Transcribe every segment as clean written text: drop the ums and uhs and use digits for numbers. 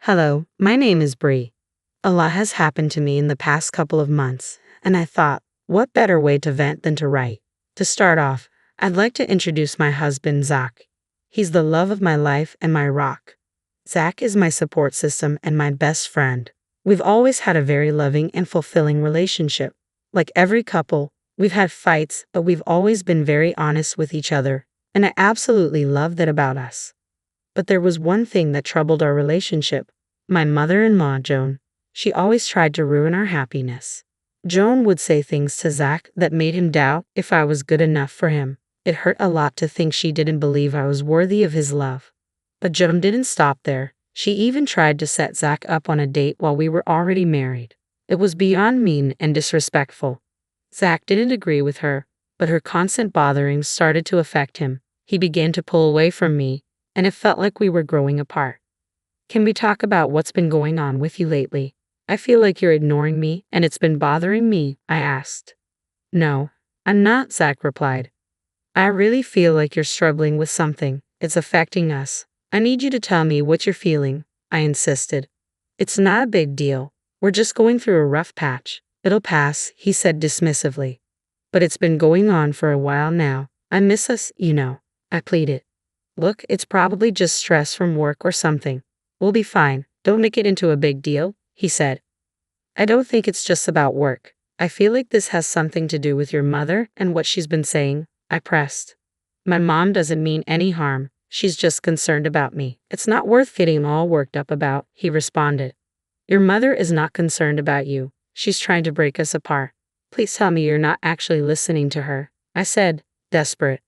Hello, my name is Bree. A lot has happened to me in the past couple of months, and I thought, what better way to vent than to write? To start off, I'd like to introduce my husband, Zach. He's the love of my life and my rock. Zach is my support system and my best friend. We've always had a very loving and fulfilling relationship. Like every couple, we've had fights, but we've always been very honest with each other, and I absolutely love that about us. But there was one thing that troubled our relationship. My mother-in-law, Joan. She always tried to ruin our happiness. Joan would say things to Zach that made him doubt if I was good enough for him. It hurt a lot to think she didn't believe I was worthy of his love. But Joan didn't stop there. She even tried to set Zach up on a date while we were already married. It was beyond mean and disrespectful. Zach didn't agree with her, but her constant bothering started to affect him. He began to pull away from me, and it felt like we were growing apart. Can we talk about what's been going on with you lately? I feel like you're ignoring me, and it's been bothering me, I asked. No, I'm not, Zach replied. I really feel like you're struggling with something. It's affecting us. I need you to tell me what you're feeling, I insisted. It's not a big deal. We're just going through a rough patch. It'll pass, he said dismissively. But it's been going on for a while now. I miss us, I pleaded. Look, it's probably just stress from work or something. We'll be fine. Don't make it into a big deal, he said. I don't think it's just about work. I feel like this has something to do with your mother and what she's been saying, I pressed. My mom doesn't mean any harm. She's just concerned about me. It's not worth getting all worked up about, he responded. Your mother is not concerned about you. She's trying to break us apart. Please tell me you're not actually listening to her, I said, desperate.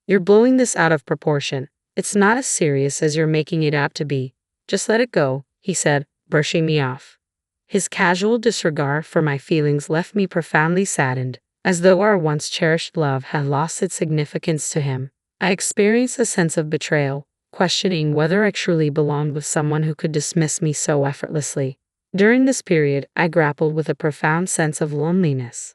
You're blowing this out of proportion. It's not as serious as you're making it out to be. Just let it go, he said, brushing me off. His casual disregard for my feelings left me profoundly saddened, as though our once cherished love had lost its significance to him. I experienced a sense of betrayal, questioning whether I truly belonged with someone who could dismiss me so effortlessly. During this period, I grappled with a profound sense of loneliness.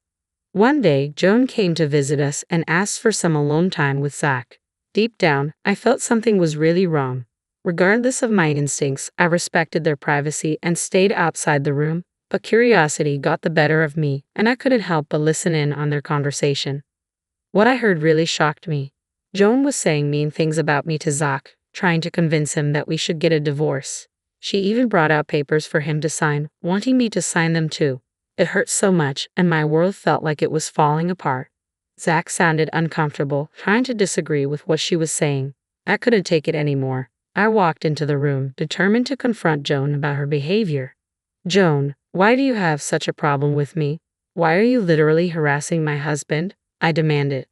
One day, Joan came to visit us and asked for some alone time with Zach. Deep down, I felt something was really wrong. Regardless of my instincts, I respected their privacy and stayed outside the room, but curiosity got the better of me, and I couldn't help but listen in on their conversation. What I heard really shocked me. Joan was saying mean things about me to Zach, trying to convince him that we should get a divorce. She even brought out papers for him to sign, wanting me to sign them too. It hurt so much, and my world felt like it was falling apart. Zach sounded uncomfortable, trying to disagree with what she was saying. I couldn't take it anymore. I walked into the room, determined to confront Joan about her behavior. Joan, why do you have such a problem with me? Why are you literally harassing my husband? I demanded.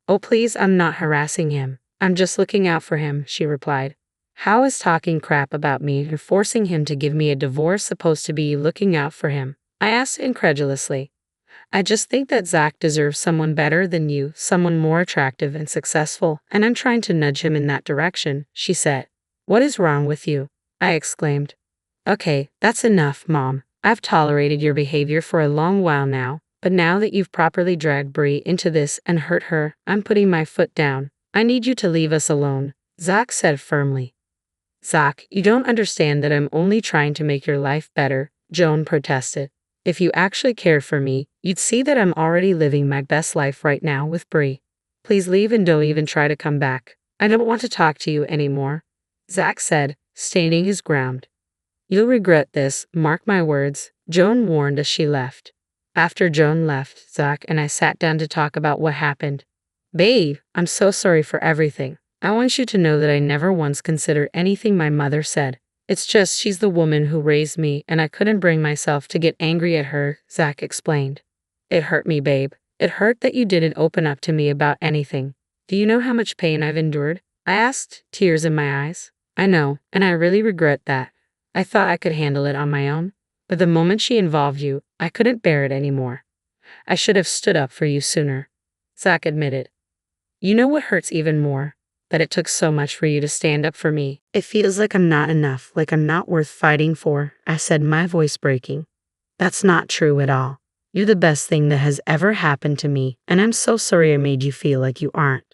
Oh please, I'm not harassing him. I'm just looking out for him, she replied. How is talking crap about me and forcing him to give me a divorce supposed to be looking out for him? I asked incredulously. I just think that Zach deserves someone better than you, someone more attractive and successful, and I'm trying to nudge him in that direction, she said. What is wrong with you? I exclaimed. Okay, that's enough, Mom. I've tolerated your behavior for a long while now, but now that you've properly dragged Bree into this and hurt her, I'm putting my foot down. I need you to leave us alone, Zach said firmly. Zach, you don't understand that I'm only trying to make your life better, Joan protested. If you actually cared for me, you'd see that I'm already living my best life right now with Bree. Please leave and don't even try to come back. I don't want to talk to you anymore, Zach said, standing his ground. You'll regret this, mark my words, Joan warned as she left. After Joan left, Zach and I sat down to talk about what happened. Babe, I'm so sorry for everything. I want you to know that I never once considered anything my mother said. It's just she's the woman who raised me and I couldn't bring myself to get angry at her, Zach explained. It hurt me, babe. It hurt that you didn't open up to me about anything. Do you know how much pain I've endured? I asked, tears in my eyes. I know, and I really regret that. I thought I could handle it on my own, but the moment she involved you, I couldn't bear it anymore. I should have stood up for you sooner, Zach admitted. You know what hurts even more? That it took so much for you to stand up for me. It feels like I'm not enough, like I'm not worth fighting for, I said, my voice breaking. That's not true at all. You're the best thing that has ever happened to me, and I'm so sorry I made you feel like you aren't.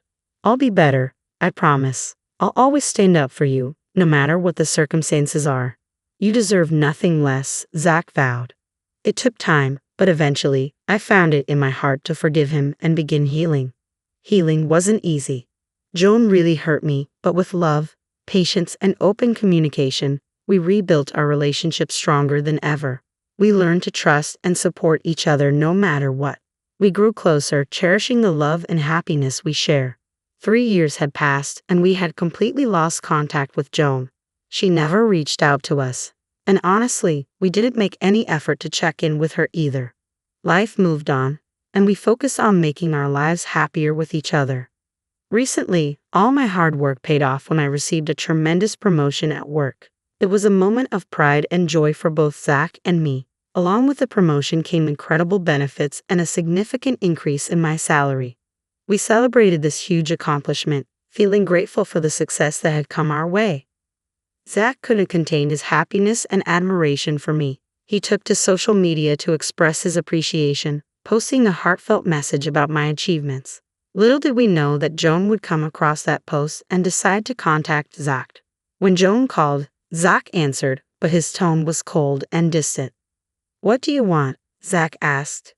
I'll be better, I promise. I'll always stand up for you, no matter what the circumstances are. You deserve nothing less, Zach vowed. It took time, but eventually, I found it in my heart to forgive him and begin healing. Healing wasn't easy. Joan really hurt me, but with love, patience, and open communication, we rebuilt our relationship stronger than ever. We learned to trust and support each other no matter what. We grew closer, cherishing the love and happiness we share. 3 years had passed, and we had completely lost contact with Joan. She never reached out to us. And honestly, we didn't make any effort to check in with her either. Life moved on, and we focused on making our lives happier with each other. Recently, all my hard work paid off when I received a tremendous promotion at work. It was a moment of pride and joy for both Zach and me. Along with the promotion came incredible benefits and a significant increase in my salary. We celebrated this huge accomplishment, feeling grateful for the success that had come our way. Zach couldn't contain his happiness and admiration for me. He took to social media to express his appreciation, posting a heartfelt message about my achievements. Little did we know that Joan would come across that post and decide to contact Zach. When Joan called, Zach answered, but his tone was cold and distant. "What do you want?" Zach asked.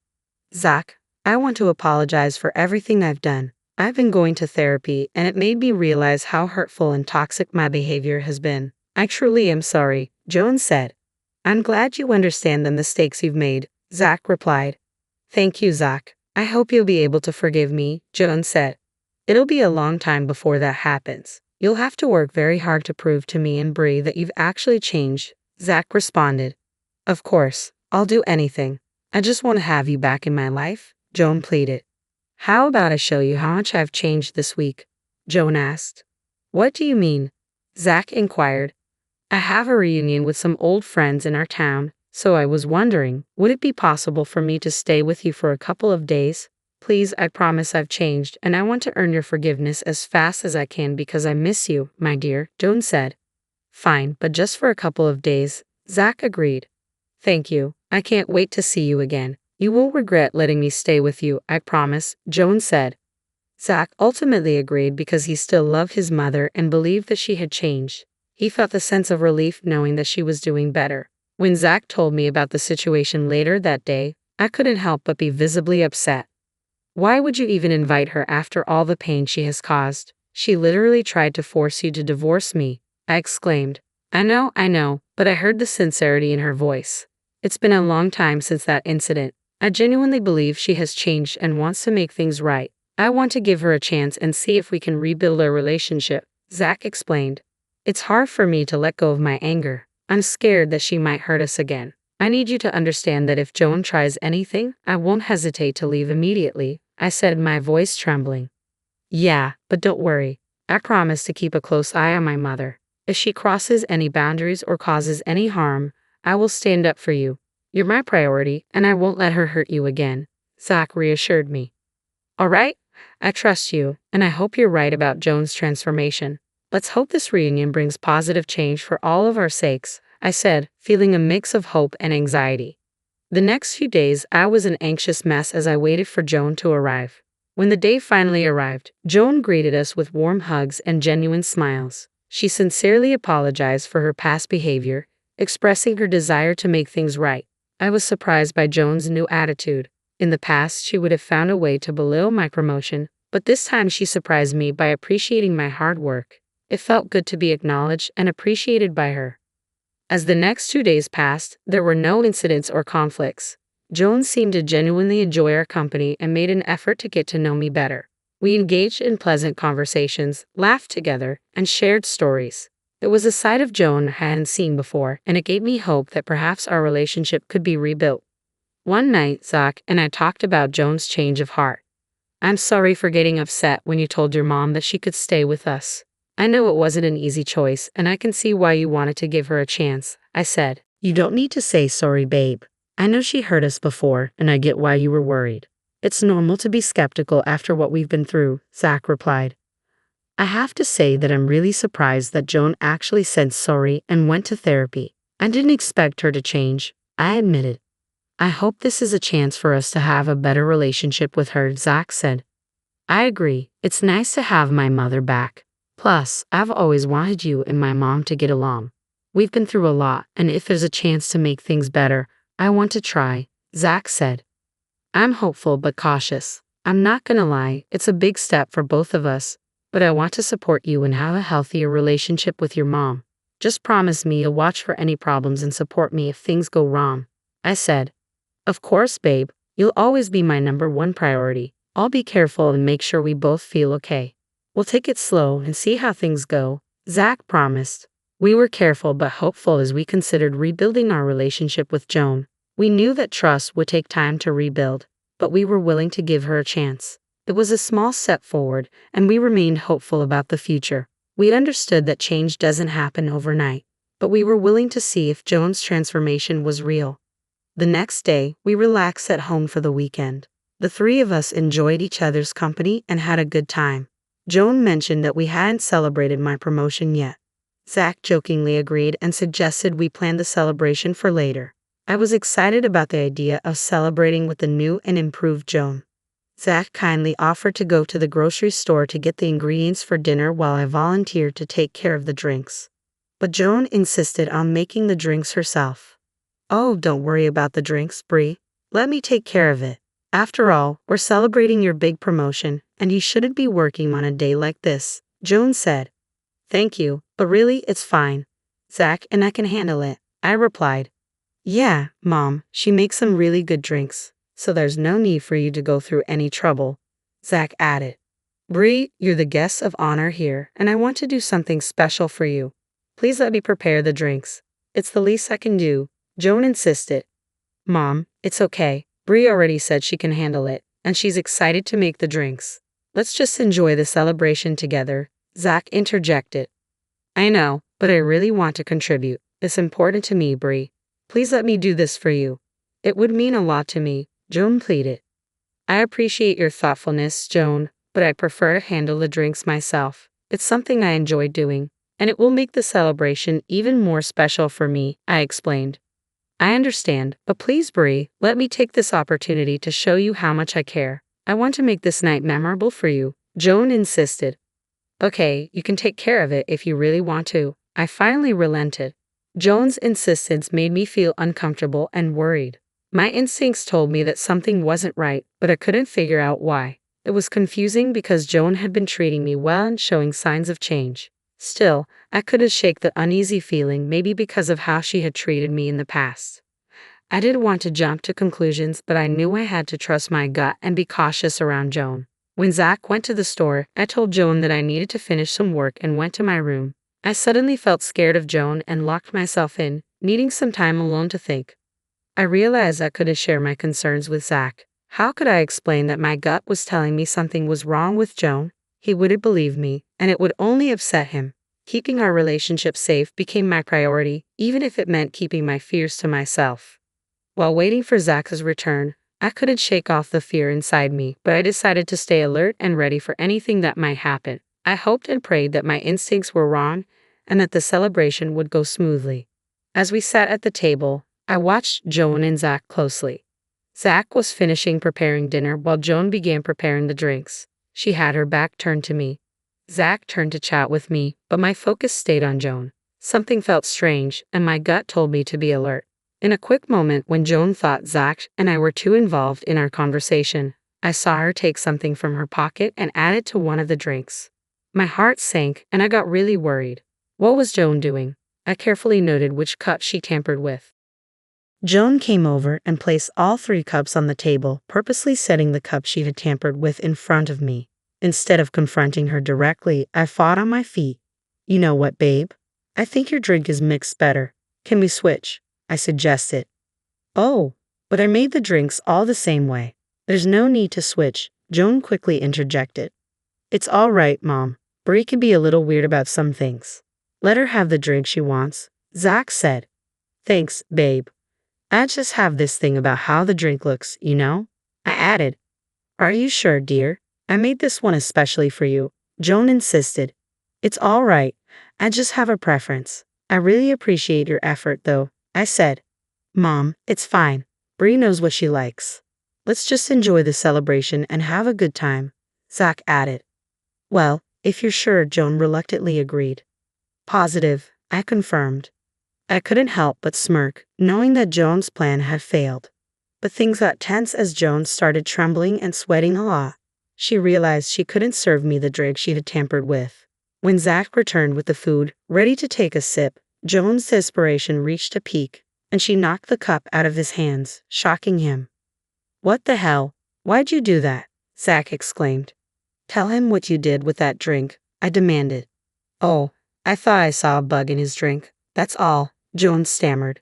"Zach, I want to apologize for everything I've done. I've been going to therapy, and it made me realize how hurtful and toxic my behavior has been. I truly am sorry," Joan said. "I'm glad you understand the mistakes you've made," Zach replied. "Thank you, Zach. I hope you'll be able to forgive me," Joan said. "It'll be a long time before that happens. You'll have to work very hard to prove to me and Bree that you've actually changed," Zach responded. "Of course, I'll do anything. I just want to have you back in my life," Joan pleaded. "How about I show you how much I've changed this week?" Joan asked. "What do you mean?" Zach inquired. "I have a reunion with some old friends in our town, so I was wondering, would it be possible for me to stay with you for a couple of days? Please, I promise I've changed, and I want to earn your forgiveness as fast as I can because I miss you, my dear," Joan said. "Fine, but just for a couple of days," Zach agreed. "Thank you. I can't wait to see you again. You won't regret letting me stay with you, I promise," Joan said. Zach ultimately agreed because he still loved his mother and believed that she had changed. He felt a sense of relief knowing that she was doing better. When Zach told me about the situation later that day, I couldn't help but be visibly upset. "Why would you even invite her after all the pain she has caused? She literally tried to force you to divorce me," I exclaimed. I know, but I heard the sincerity in her voice. It's been a long time since that incident. I genuinely believe she has changed and wants to make things right. I want to give her a chance and see if we can rebuild our relationship," Zach explained. "It's hard for me to let go of my anger. I'm scared that she might hurt us again. I need you to understand that if Joan tries anything, I won't hesitate to leave immediately," I said, my voice trembling. "Yeah, but don't worry. I promise to keep a close eye on my mother. If she crosses any boundaries or causes any harm, I will stand up for you. You're my priority, and I won't let her hurt you again," Zach reassured me. "All right, I trust you, and I hope you're right about Joan's transformation. Let's hope this reunion brings positive change for all of our sakes," I said, feeling a mix of hope and anxiety. The next few days, I was an anxious mess as I waited for Joan to arrive. When the day finally arrived, Joan greeted us with warm hugs and genuine smiles. She sincerely apologized for her past behavior, expressing her desire to make things right. I was surprised by Joan's new attitude. In the past, she would have found a way to belittle my promotion, but this time she surprised me by appreciating my hard work. It felt good to be acknowledged and appreciated by her. As the next 2 days passed, there were no incidents or conflicts. Joan seemed to genuinely enjoy our company and made an effort to get to know me better. We engaged in pleasant conversations, laughed together, and shared stories. It was a side of Joan I hadn't seen before, and it gave me hope that perhaps our relationship could be rebuilt. One night, Zach and I talked about Joan's change of heart. "I'm sorry for getting upset when you told your mom that she could stay with us. I know it wasn't an easy choice, and I can see why you wanted to give her a chance," I said. "You don't need to say sorry, babe. I know she hurt us before, and I get why you were worried. It's normal to be skeptical after what we've been through," Zach replied. I have to say that I'm really surprised that Joan actually said sorry and went to therapy. I didn't expect her to change, I admitted. "I hope this is a chance for us to have a better relationship with her," Zach said. "I agree. It's nice to have my mother back. Plus, I've always wanted you and my mom to get along." We've been through a lot, and if there's a chance to make things better, I want to try, Zach said. I'm hopeful but cautious. I'm not gonna lie, it's a big step for both of us, but I want to support you and have a healthier relationship with your mom. Just promise me you'll watch for any problems and support me if things go wrong, I said. Of course, babe. You'll always be my #1 priority. I'll be careful and make sure we both feel okay. We'll take it slow and see how things go, Zach promised. We were careful but hopeful as we considered rebuilding our relationship with Joan. We knew that trust would take time to rebuild, but we were willing to give her a chance. It was a small step forward, and we remained hopeful about the future. We understood that change doesn't happen overnight, but we were willing to see if Joan's transformation was real. The next day, we relaxed at home for the weekend. The three of us enjoyed each other's company and had a good time. Joan mentioned that we hadn't celebrated my promotion yet. Zach jokingly agreed and suggested we plan the celebration for later. I was excited about the idea of celebrating with the new and improved Joan. Zach kindly offered to go to the grocery store to get the ingredients for dinner while I volunteered to take care of the drinks. But Joan insisted on making the drinks herself. Oh, don't worry about the drinks, Brie. Let me take care of it. After all, we're celebrating your big promotion, and you shouldn't be working on a day like this, Joan said. Thank you, but really, it's fine. Zach and I can handle it, I replied. Yeah, Mom, she makes some really good drinks, so there's no need for you to go through any trouble, Zach added. Brie, you're the guest of honor here, and I want to do something special for you. Please let me prepare the drinks. It's the least I can do, Joan insisted. Mom, it's okay. Brie already said she can handle it, and she's excited to make the drinks. Let's just enjoy the celebration together, Zach interjected. I know, but I really want to contribute. It's important to me, Brie. Please let me do this for you. It would mean a lot to me, Joan pleaded. I appreciate your thoughtfulness, Joan, but I prefer to handle the drinks myself. It's something I enjoy doing, and it will make the celebration even more special for me, I explained. I understand, but please, Brie, let me take this opportunity to show you how much I care. I want to make this night memorable for you, Joan insisted. Okay, you can take care of it if you really want to. I finally relented. Joan's insistence made me feel uncomfortable and worried. My instincts told me that something wasn't right, but I couldn't figure out why. It was confusing because Joan had been treating me well and showing signs of change. Still, I couldn't shake the uneasy feeling, maybe because of how she had treated me in the past. I didn't want to jump to conclusions, but I knew I had to trust my gut and be cautious around Joan. When Zach went to the store, I told Joan that I needed to finish some work and went to my room. I suddenly felt scared of Joan and locked myself in, needing some time alone to think. I realized I couldn't share my concerns with Zach. How could I explain that my gut was telling me something was wrong with Joan? He wouldn't believe me, and it would only upset him. Keeping our relationship safe became my priority, even if it meant keeping my fears to myself. While waiting for Zach's return, I couldn't shake off the fear inside me, but I decided to stay alert and ready for anything that might happen. I hoped and prayed that my instincts were wrong and that the celebration would go smoothly. As we sat at the table, I watched Joan and Zach closely. Zach was finishing preparing dinner while Joan began preparing the drinks. She had her back turned to me. Zach turned to chat with me, but my focus stayed on Joan. Something felt strange, and my gut told me to be alert. In a quick moment when Joan thought Zach and I were too involved in our conversation, I saw her take something from her pocket and add it to one of the drinks. My heart sank, and I got really worried. What was Joan doing? I carefully noted which cup she tampered with. Joan came over and placed all 3 cups on the table, purposely setting the cup she had tampered with in front of me. Instead of confronting her directly, I fought on my feet. You know what, babe? I think your drink is mixed better. Can we switch? I suggested. Oh, but I made the drinks all the same way. There's no need to switch, Joan quickly interjected. It's all right, Mom. Brie can be a little weird about some things. Let her have the drink she wants, Zach said. Thanks, babe. I just have this thing about how the drink looks, you know? I added. Are you sure, dear? I made this one especially for you, Joan insisted. It's all right. I just have a preference. I really appreciate your effort, though, I said. Mom, it's fine. Brie knows what she likes. Let's just enjoy the celebration and have a good time, Zach added. Well, if you're sure, Joan reluctantly agreed. Positive, I confirmed. I couldn't help but smirk, knowing that Joan's plan had failed. But things got tense as Joan started trembling and sweating a lot. She realized she couldn't serve me the drink she had tampered with. When Zach returned with the food, ready to take a sip, Joan's desperation reached a peak, and she knocked the cup out of his hands, shocking him. "What the hell? Why'd you do that?" Zach exclaimed. "Tell him what you did with that drink," I demanded. "Oh, I thought I saw a bug in his drink. That's all," Joan stammered.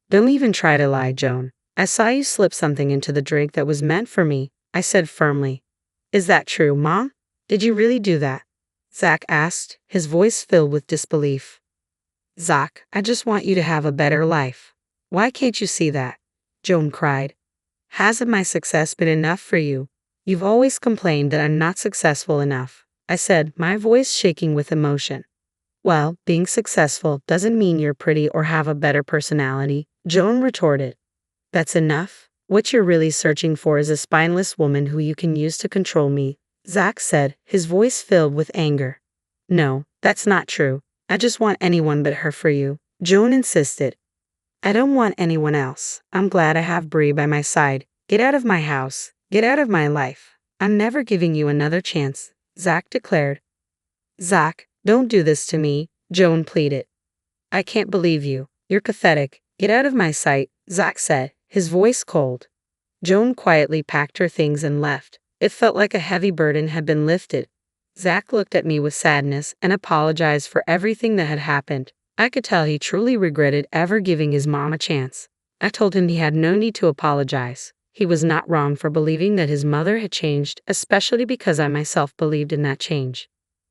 "Don't even try to lie, Joan. I saw you slip something into the drink that was meant for me," I said firmly. "Is that true, Mom? Did you really do that?" Zach asked, his voice filled with disbelief. "Zach, I just want you to have a better life. Why can't you see that?" Joan cried. "Hasn't my success been enough for you? You've always complained that I'm not successful enough," I said, my voice shaking with emotion. "Well, being successful doesn't mean you're pretty or have a better personality," Joan retorted. "That's enough. What you're really searching for is a spineless woman who you can use to control me," Zach said, his voice filled with anger. "No, that's not true. I just want anyone but her for you," Joan insisted. "I don't want anyone else. I'm glad I have Bree by my side. Get out of my house. Get out of my life. I'm never giving you another chance," Zach declared. "Zach, don't do this to me," Joan pleaded. "I can't believe you. You're pathetic. Get out of my sight," Zach said, his voice cold. Joan quietly packed her things and left. It felt like a heavy burden had been lifted. Zach looked at me with sadness and apologized for everything that had happened. I could tell he truly regretted ever giving his mom a chance. I told him he had no need to apologize. He was not wrong for believing that his mother had changed, especially because I myself believed in that change.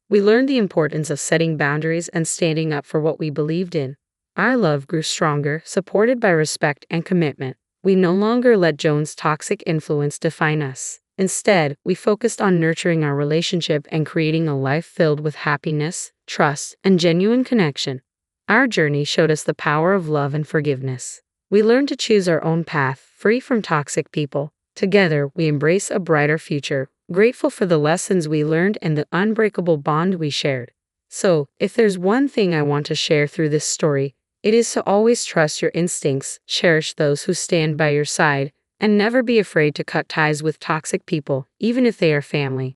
We learned the importance of setting boundaries and standing up for what we believed in. Our love grew stronger, supported by respect and commitment. We no longer let Joan's toxic influence define us. Instead, we focused on nurturing our relationship and creating a life filled with happiness, trust, and genuine connection. Our journey showed us the power of love and forgiveness. We learned to choose our own path, free from toxic people. Together, we embrace a brighter future, grateful for the lessons we learned and the unbreakable bond we shared. So, if there's one thing I want to share through this story, it is to always trust your instincts, cherish those who stand by your side, and never be afraid to cut ties with toxic people, even if they are family.